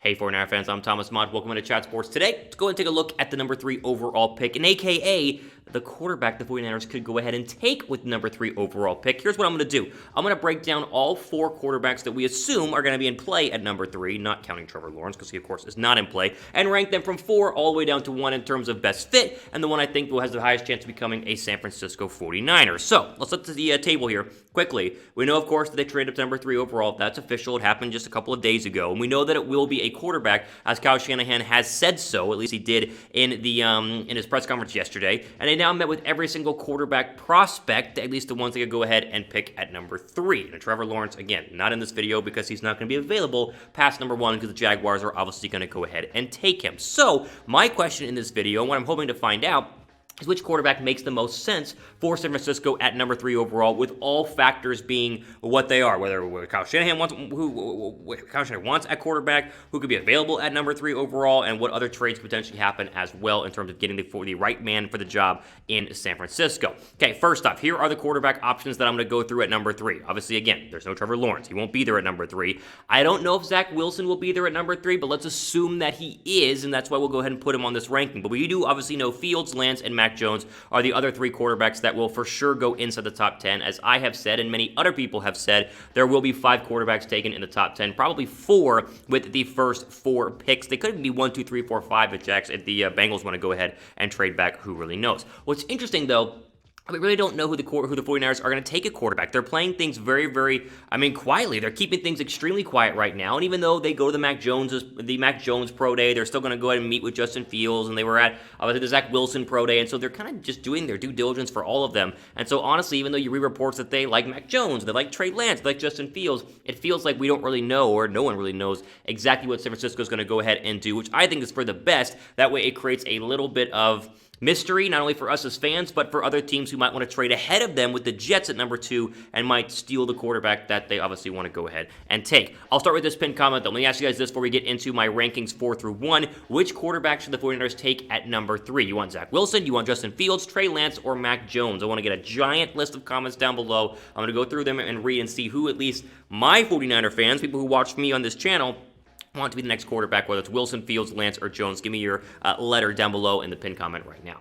Hey 49er fans, I'm Thomas Mott. Welcome to Chat Sports. Today, let's go and take a look at the number 3 overall pick, and aka the quarterback the 49ers could go ahead and take with the number 3 overall pick. Here's what I'm going to do. I'm going to break down all 4 quarterbacks that we assume are going to be in play at number 3, not counting Trevor Lawrence, because he, of course, is not in play, and rank them from 4 all the way down to 1 in terms of best fit, and the one I think has the highest chance of becoming a San Francisco 49er. So, let's look at the table here quickly. We know, of course, that they traded up to number 3 overall. That's official. It happened just a couple of days ago, and we know that it will be a quarterback, as Kyle Shanahan has said so. At least he did in the in his press conference yesterday. And they now met with every single quarterback prospect, at least the ones they could go ahead and pick at number 3. And Trevor Lawrence, again, not in this video because he's not going to be available past number 1 because the Jaguars are obviously going to go ahead and take him. So my question in this video, and what I'm hoping to find out, is which quarterback makes the most sense for San Francisco at number 3 overall, with all factors being what they are. Whether Kyle Shanahan wants at quarterback, who could be available at number 3 overall, and what other trades potentially happen as well in terms of getting the right man for the job in San Francisco. Okay, first off, here are the quarterback options that I'm going to go through at number 3. Obviously, again, there's no Trevor Lawrence. He won't be there at number 3. I don't know if Zach Wilson will be there at number 3, but let's assume that he is, and that's why we'll go ahead and put him on this ranking. But we do obviously know Fields, Lance, and Mac Jones are the other 3 quarterbacks that will for sure go inside the top 10. As I have said, and many other people have said, there will be 5 quarterbacks taken in the top 10, probably 4 with the first 4 picks. They could be 1, 2, 3, 4, 5 if the Bengals want to go ahead and trade back. Who really knows? What's interesting, though, we really don't know who the 49ers are going to take a quarterback. They're playing things very, quietly. They're keeping things extremely quiet right now. And even though they go to the Mac Jones pro day, they're still going to go ahead and meet with Justin Fields. And they were at the Zach Wilson pro day. And so they're kind of just doing their due diligence for all of them. And so honestly, even though you read reports that they like Mac Jones, they like Trey Lance, they like Justin Fields, it feels like we don't really know, or no one really knows exactly what San Francisco is going to go ahead and do, which I think is for the best. That way it creates a little bit of mystery, not only for us as fans, but for other teams who might want to trade ahead of them with the Jets at number 2 and might steal the quarterback that they obviously want to go ahead and take. I'll start with this pinned comment, though. Let me ask you guys this before we get into my rankings 4 through 1. Which quarterback should the 49ers take at number 3? You want Zach Wilson, you want Justin Fields, Trey Lance, or Mac Jones? I want to get a giant list of comments down below. I'm going to go through them and read and see who at least my 49er fans, people who watch me on this channel, want to be the next quarterback, whether it's Wilson, Fields, Lance, or Jones. Give me your letter down below in the pinned comment right now.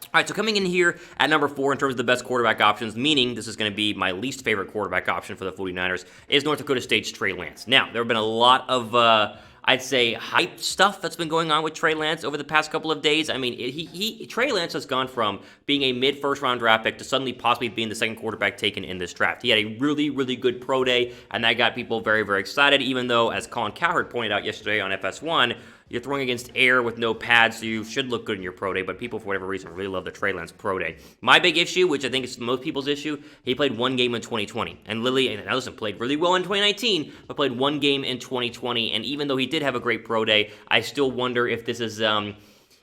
All right, so coming in here at number 4 in terms of the best quarterback options, meaning this is going to be my least favorite quarterback option for the 49ers, is North Dakota State's Trey Lance. Now, there have been a lot of, I'd say, hype stuff that's been going on with Trey Lance over the past couple of days. I mean, Trey Lance has gone from being a mid-first-round draft pick to suddenly possibly being the second quarterback taken in this draft. He had a really, really good pro day, and that got people very, very excited, even though, as Colin Cowherd pointed out yesterday on FS1, you're throwing against air with no pads, so you should look good in your pro day, but people, for whatever reason, really love the Trey Lance pro day. My big issue, which I think is most people's issue, he played 1 game in 2020. And Lily, now listen, played really well in 2019, but played 1 game in 2020. And even though he did have a great pro day, I still wonder if this is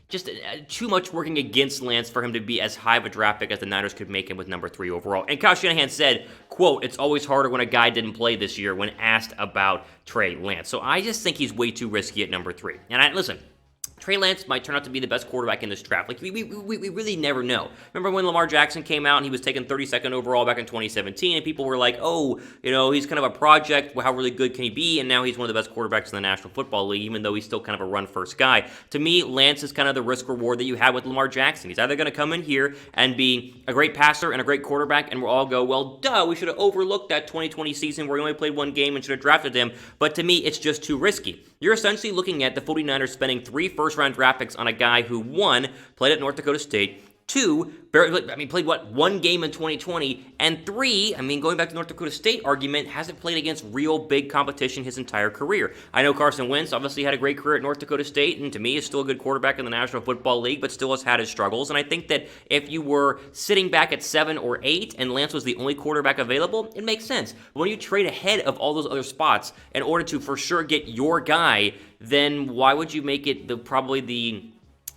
just too much working against Lance for him to be as high of a draft pick as the Niners could make him with number 3 overall. And Kyle Shanahan said, quote, "It's always harder when a guy didn't play this year," when asked about Trey Lance. So I just think he's way too risky at number 3. And listen, Trey Lance might turn out to be the best quarterback in this draft. Like, we really never know. Remember when Lamar Jackson came out and he was taken 32nd overall back in 2017, and people were like, oh, he's kind of a project. How really good can he be? And now he's one of the best quarterbacks in the National Football League, even though he's still kind of a run-first guy. To me, Lance is kind of the risk-reward that you had with Lamar Jackson. He's either going to come in here and be a great passer and a great quarterback, and we'll all go, well, duh, we should have overlooked that 2020 season where he only played 1 game and should have drafted him. But to me, it's just too risky. You're essentially looking at the 49ers spending 3 first-round draft picks on a guy who, 1, played at North Dakota State, 2, played 1 game in 2020, and 3, going back to the North Dakota State argument, hasn't played against real big competition his entire career. I know Carson Wentz obviously had a great career at North Dakota State, and to me is still a good quarterback in the National Football League, but still has had his struggles. And I think that if you were sitting back at 7 or 8 and Lance was the only quarterback available, it makes sense. But when you trade ahead of all those other spots in order to for sure get your guy, then why would you make it probably the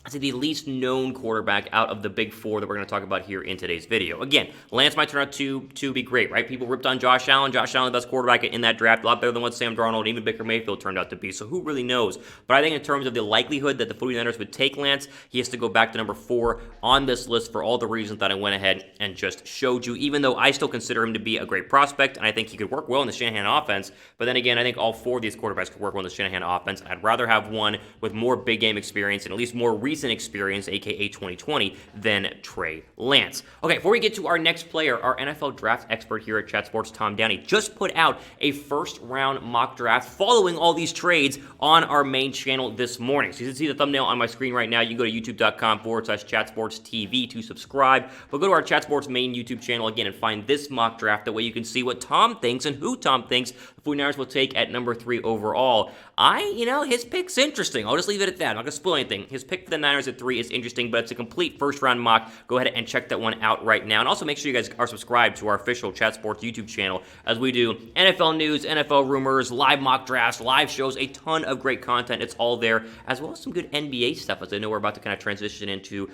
I'd say the least known quarterback out of the big four that we're going to talk about here in today's video. Again, Lance might turn out to be great, right? People ripped on Josh Allen. Josh Allen, the best quarterback in that draft, a lot better than what Sam Darnold and even Baker Mayfield turned out to be. So who really knows? But I think in terms of the likelihood that the 49ers would take Lance, he has to go back to number 4 on this list for all the reasons that I went ahead and just showed you, even though I still consider him to be a great prospect, and I think he could work well in the Shanahan offense. But then again, I think all 4 of these quarterbacks could work well in the Shanahan offense. I'd rather have one with more big game experience and at least more recent experience, aka 2020, than Trey Lance. Okay, before we get to our next player, our NFL draft expert here at Chat Sports, Tom Downey, just put out a first-round mock draft following all these trades on our main channel this morning. So you can see the thumbnail on my screen right now. You can go to youtube.com/chatsportstv to subscribe. But go to our Chat Sports main YouTube channel again and find this mock draft. That way you can see what Tom thinks and who Tom thinks the 49ers will take at number 3 overall. His pick's interesting. I'll just leave it at that. I'm not going to spoil anything. His pick for the Niners at 3 is interesting, but it's a complete first-round mock. Go ahead and check that one out right now. And also make sure you guys are subscribed to our official Chat Sports YouTube channel as we do NFL news, NFL rumors, live mock drafts, live shows, a ton of great content. It's all there, as well as some good NBA stuff, as I know we're about to kind of transition into,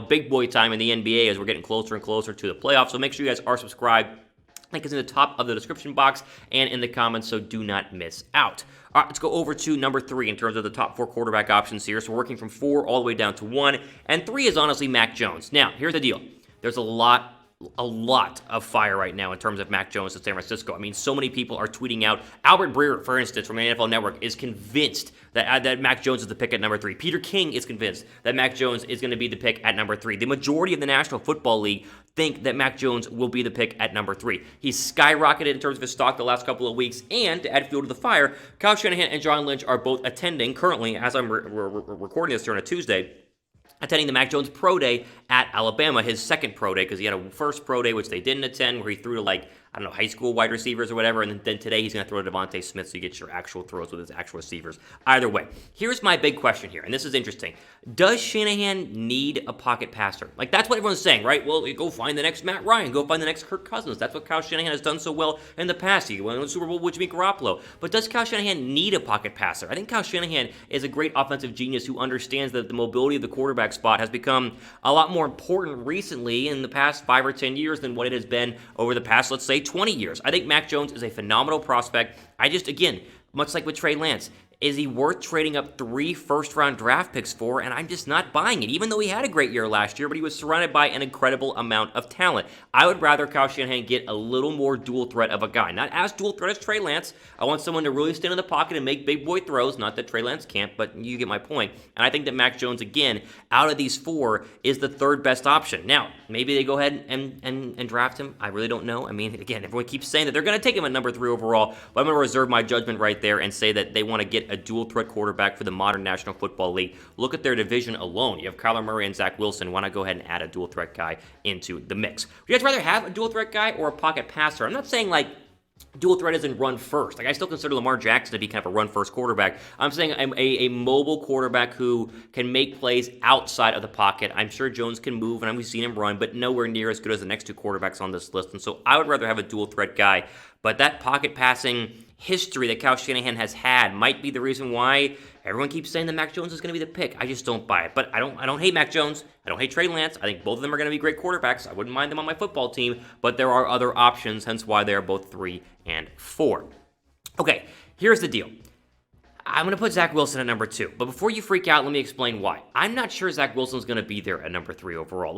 big boy time in the NBA as we're getting closer and closer to the playoffs. So make sure you guys are subscribed. Link is in the top of the description box and in the comments, so do not miss out. All right, let's go over to number 3 in terms of the top 4 quarterback options here. So we're working from 4 all the way down to 1, and 3 is honestly Mac Jones. Now, here's the deal. There's a lot of fire right now in terms of Mac Jones in San Francisco. I mean, so many people are tweeting out. Albert Breer, for instance, from the NFL Network, is convinced that Mac Jones is the pick at number 3. Peter King is convinced that Mac Jones is going to be the pick at number 3. The majority of the National Football League think that Mac Jones will be the pick at number 3. He's skyrocketed in terms of his stock the last couple of weeks, and to add fuel to the fire, Kyle Shanahan and John Lynch are both attending currently, as I'm recording this here on a Tuesday, attending the Mac Jones Pro Day at Alabama, his second Pro Day, because he had a first Pro Day, which they didn't attend, where he threw to, high school wide receivers or whatever, and then today he's going to throw to Devontae Smith so you get your actual throws with his actual receivers. Either way, here's my big question here, and this is interesting. Does Shanahan need a pocket passer? That's what everyone's saying, right? Well, go find the next Matt Ryan, go find the next Kirk Cousins. That's what Kyle Shanahan has done so well in the past. He won the Super Bowl with Jimmy Garoppolo. But does Kyle Shanahan need a pocket passer? I think Kyle Shanahan is a great offensive genius who understands that the mobility of the quarterback spot has become a lot more important recently in the past 5 or 10 years than what it has been over the past, let's say, 20 years. I think Mac Jones is a phenomenal prospect. Again, much like with Trey Lance, is he worth trading up 3 first-round draft picks for? And I'm just not buying it, even though he had a great year last year, but he was surrounded by an incredible amount of talent. I would rather Kyle Shanahan get a little more dual threat of a guy. Not as dual threat as Trey Lance. I want someone to really stand in the pocket and make big boy throws. Not that Trey Lance can't, but you get my point. And I think that Mac Jones, again, out of these 4, is the 3rd best option. Now, maybe they go ahead and draft him. I really don't know. I mean, again, everyone keeps saying that they're going to take him at number 3 overall, but I'm going to reserve my judgment right there and say that they want to get a dual threat quarterback for the modern National Football League. Look at their division alone. You have Kyler Murray and Zach Wilson. Why not go ahead and add a dual threat guy into the mix? Would you guys rather have a dual threat guy or a pocket passer? I'm not saying dual threat isn't run first. I still consider Lamar Jackson to be kind of a run first quarterback. I'm saying a mobile quarterback who can make plays outside of the pocket. I'm sure Jones can move, and we've seen him run, but nowhere near as good as the next 2 quarterbacks on this list. And so I would rather have a dual threat guy. But that pocket passing history that Kyle Shanahan has had might be the reason why everyone keeps saying that Mac Jones is going to be the pick. I just don't buy it. But I don't hate Mac Jones. I don't hate Trey Lance. I think both of them are going to be great quarterbacks. I wouldn't mind them on my football team, but there are other options, hence why they are both 3 and 4. Okay, here's the deal. I'm going to put Zach Wilson at number 2. But before you freak out, let me explain why. I'm not sure Zach Wilson's going to be there at number 3 overall.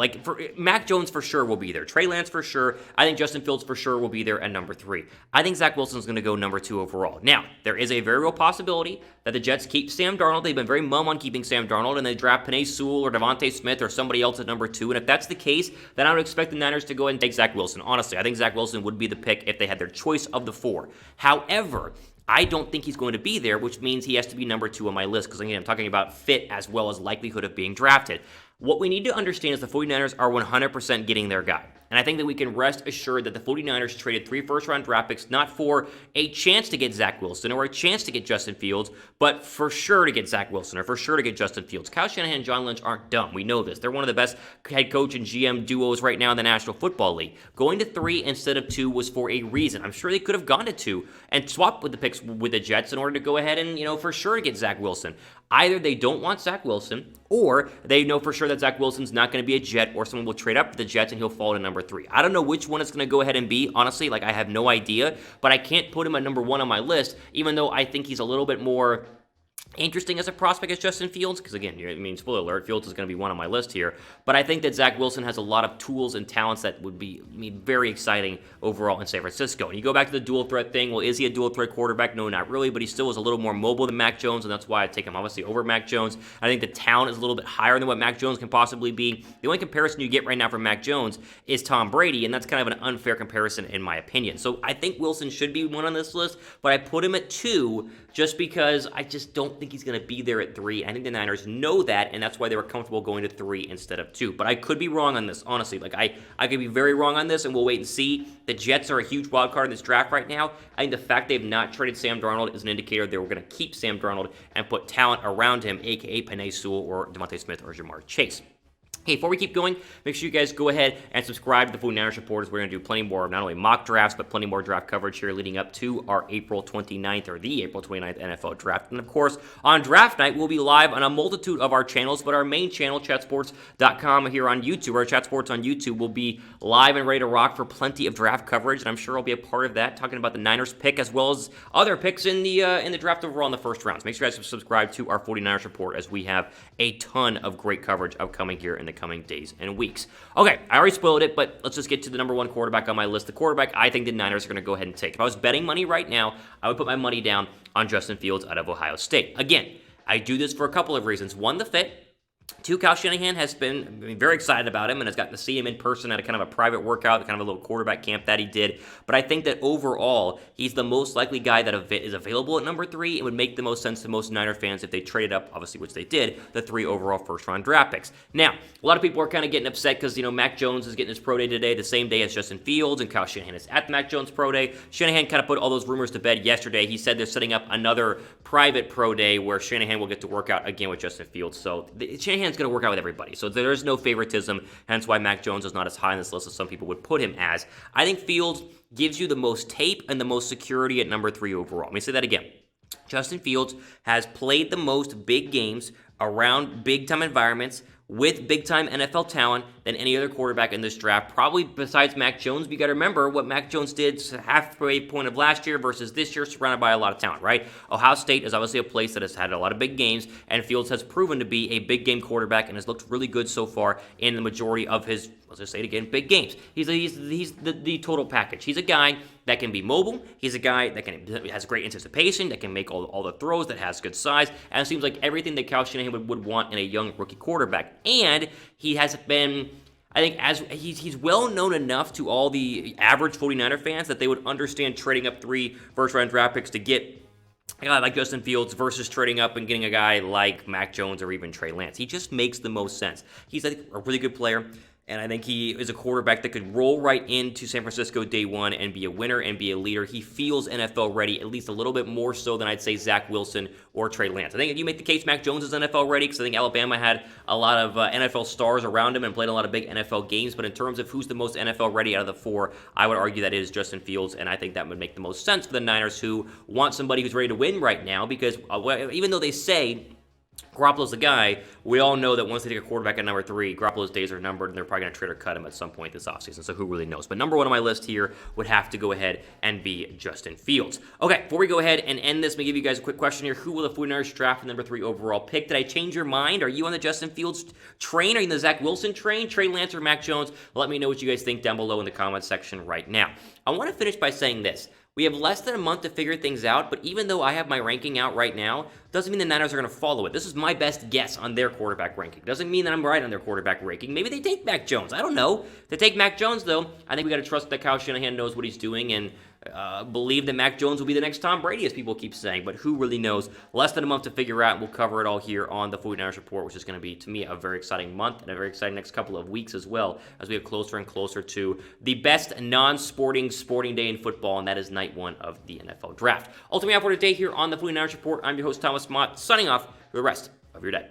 Mac Jones for sure will be there. Trey Lance for sure. I think Justin Fields for sure will be there at number 3. I think Zach Wilson's going to go number 2 overall. Now, there is a very real possibility that the Jets keep Sam Darnold. They've been very mum on keeping Sam Darnold, and they draft Penei Sewell or Devontae Smith or somebody else at number 2. And if that's the case, then I would expect the Niners to go ahead and take Zach Wilson. Honestly, I think Zach Wilson would be the pick if they had their choice of the 4. However, I don't think he's going to be there, which means he has to be number 2 on my list, because again, I'm talking about fit as well as likelihood of being drafted. What we need to understand is the 49ers are 100% getting their guy. And I think that we can rest assured that the 49ers traded 3 first-round draft picks not for a chance to get Zach Wilson or a chance to get Justin Fields, but for sure to get Zach Wilson or for sure to get Justin Fields. Kyle Shanahan and John Lynch aren't dumb. We know this. They're one of the best head coach and GM duos right now in the National Football League. Going to 3 instead of 2 was for a reason. I'm sure they could have gone to 2 and swapped with the picks with the Jets in order to go ahead and, for sure to get Zach Wilson. Either they don't want Zach Wilson, or they know for sure that Zach Wilson's not going to be a Jet, or someone will trade up to the Jets and he'll fall to number 3. I don't know which one it's going to go ahead and be, honestly. I have no idea, but I can't put him at number 1 on my list, even though I think he's a little bit more interesting as a prospect as Justin Fields, because again, spoiler alert, Fields is going to be 1 on my list here, but I think that Zach Wilson has a lot of tools and talents that would be very exciting overall in San Francisco. And you go back to the dual threat thing, well, is he a dual threat quarterback? No, not really, but he still is a little more mobile than Mac Jones, and that's why I take him obviously over Mac Jones. I think the talent is a little bit higher than what Mac Jones can possibly be. The only comparison you get right now from Mac Jones is Tom Brady, and that's kind of an unfair comparison in my opinion. So I think Wilson should be 1 on this list, but I put him at 2 just because I just don't think he's going to be there at 3. I think the Niners know that, and that's why they were comfortable going to 3 instead of 2. But I could be wrong on this, honestly. I could be very wrong on this, and we'll wait and see. The Jets are a huge wild card in this draft right now. I think the fact they've not traded Sam Darnold is an indicator they were going to keep Sam Darnold and put talent around him, a.k.a. Penei Sewell or Devontae Smith or Jamar Chase. Hey, before we keep going, make sure you guys go ahead and subscribe to the 49ers Reporters. We're going to do plenty more, not only mock drafts, but plenty more draft coverage here leading up to our April 29th or the April 29th NFL Draft. And of course, on draft night, we'll be live on a multitude of our channels, but our main channel, chatsports.com here on YouTube, or Chat Sports on YouTube, will be live and ready to rock for plenty of draft coverage, and I'm sure I'll be a part of that, talking about the Niners pick as well as other picks in the draft overall in the first rounds. Make sure you guys subscribe to our 49ers Report as we have a ton of great coverage upcoming here in the coming days and weeks. Okay, I already spoiled it, but let's just get to the number 1 quarterback on my list. The quarterback I think the Niners are going to go ahead and take. If I was betting money right now, I would put my money down on Justin Fields out of Ohio State. Again, I do this for a couple of reasons. 1, the fit. 2, Kyle Shanahan has been very excited about him and has gotten to see him in person at a kind of a private workout, kind of a little quarterback camp that he did. But I think that overall, he's the most likely guy that is available at number 3. It would make the most sense to most Niner fans if they traded up, obviously, which they did, the 3 overall first-round draft picks. Now, a lot of people are kind of getting upset because, Mac Jones is getting his pro day today, the same day as Justin Fields, and Kyle Shanahan is at Mac Jones' pro day. Shanahan kind of put all those rumors to bed yesterday. He said they're setting up another private pro day where Shanahan will get to work out again with Justin Fields. So Shanahan's going to work out with everybody. So there's no favoritism, hence why Mac Jones is not as high on this list as some people would put him as. I think Fields gives you the most tape and the most security at number 3 overall. Let me say that again. Justin Fields has played the most big games around big-time environments with big-time NFL talent than any other quarterback in this draft, probably besides Mac Jones. But you got to remember what Mac Jones did halfway point of last year versus this year, surrounded by a lot of talent, right? Ohio State is obviously a place that has had a lot of big games, and Fields has proven to be a big game quarterback and has looked really good so far in the majority of his, let's just say it again, big games. He's the total package. He's a guy that can be mobile. He's a guy that has great anticipation, that can make all the throws, that has good size, and it seems like everything that Kyle Shanahan would want in a young rookie quarterback. And he has been, I think, as he's well known enough to all the average 49er fans that they would understand trading up 3 first-round draft picks to get a guy like Justin Fields versus trading up and getting a guy like Mac Jones or even Trey Lance. He just makes the most sense. He's a really good player. And I think he is a quarterback that could roll right into San Francisco day 1 and be a winner and be a leader. He feels NFL ready, at least a little bit more so than I'd say Zach Wilson or Trey Lance. I think if you make the case Mac Jones is NFL ready, because I think Alabama had a lot of NFL stars around him and played a lot of big NFL games. But in terms of who's the most NFL ready out of the 4, I would argue that it is Justin Fields. And I think that would make the most sense for the Niners, who want somebody who's ready to win right now, because even though they say Garoppolo's the guy, we all know that once they take a quarterback at number 3, Garoppolo's days are numbered, and they're probably going to trade or cut him at some point this offseason, so who really knows. But number 1 on my list here would have to go ahead and be Justin Fields. Okay, before we go ahead and end this, let me give you guys a quick question here. Who will the 49ers draft the number 3 overall pick? Did I change your mind? Are you on the Justin Fields train? Are you on the Zach Wilson train? Trey Lance or Mac Jones? Let me know what you guys think down below in the comments section right now. I want to finish by saying this. We have less than a month to figure things out, but even though I have my ranking out right now, doesn't mean the Niners are going to follow it. This is my best guess on their quarterback ranking. Doesn't mean that I'm right on their quarterback ranking. Maybe they take Mac Jones. I don't know. If they take Mac Jones, though, I think we got to trust that Kyle Shanahan knows what he's doing, and believe that Mac Jones will be the next Tom Brady, as people keep saying, but who really knows? Less than a month to figure out. We'll cover it all here on the 49ers Report, which is going to be, to me, a very exciting month and a very exciting next couple of weeks as well, as we get closer and closer to the best non-sporting sporting day in football, and that is night 1 of the NFL Draft. Ultimately, for today here on the 49ers Report, I'm your host, Thomas Mott, signing off for the rest of your day.